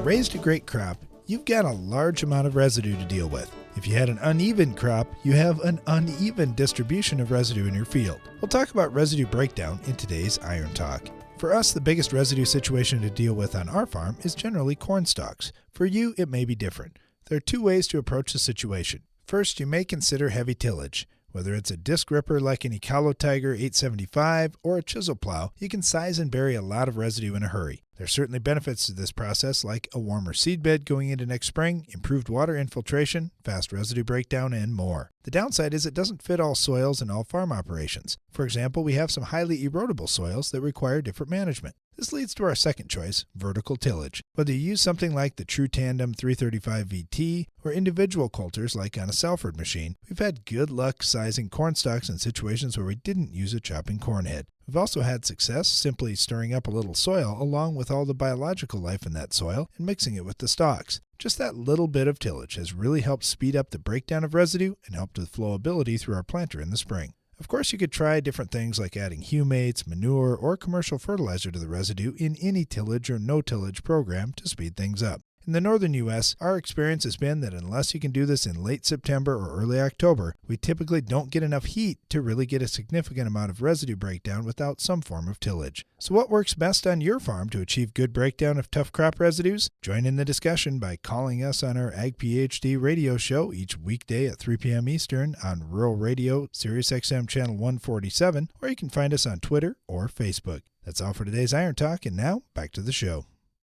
raised a great crop, you've got a large amount of residue to deal with. If you had an uneven crop, you have an uneven distribution of residue in your field. We'll talk about residue breakdown in today's Iron Talk. For us, the biggest residue situation to deal with on our farm is generally corn stalks. For you, it may be different. There are two ways to approach the situation. First, you may consider heavy tillage. Whether it's a disc ripper like an Ecolo Tiger 875 or a chisel plow, you can size and bury a lot of residue in a hurry. There are certainly benefits to this process like a warmer seedbed going into next spring, improved water infiltration, fast residue breakdown, and more. The downside is it doesn't fit all soils and all farm operations. For example, we have some highly erodible soils that require different management. This leads to our second choice, vertical tillage. Whether you use something like the True Tandem 335 VT or individual coulters like on a Salford machine, we've had good luck sizing corn stalks in situations where we didn't use a chopping corn head. We've also had success simply stirring up a little soil along with all the biological life in that soil and mixing it with the stalks. Just that little bit of tillage has really helped speed up the breakdown of residue and helped with flowability through our planter in the spring. Of course, you could try different things like adding humates, manure, or commercial fertilizer to the residue in any tillage or no-tillage program to speed things up. In the northern U.S., our experience has been that unless you can do this in late September or early October, we typically don't get enough heat to really get a significant amount of residue breakdown without some form of tillage. So what works best on your farm to achieve good breakdown of tough crop residues? Join in the discussion by calling us on our Ag PhD radio show each weekday at 3 p.m. Eastern on Rural Radio, Sirius XM Channel 147, or you can find us on Twitter or Facebook. That's all for today's Iron Talk, and now back to the show.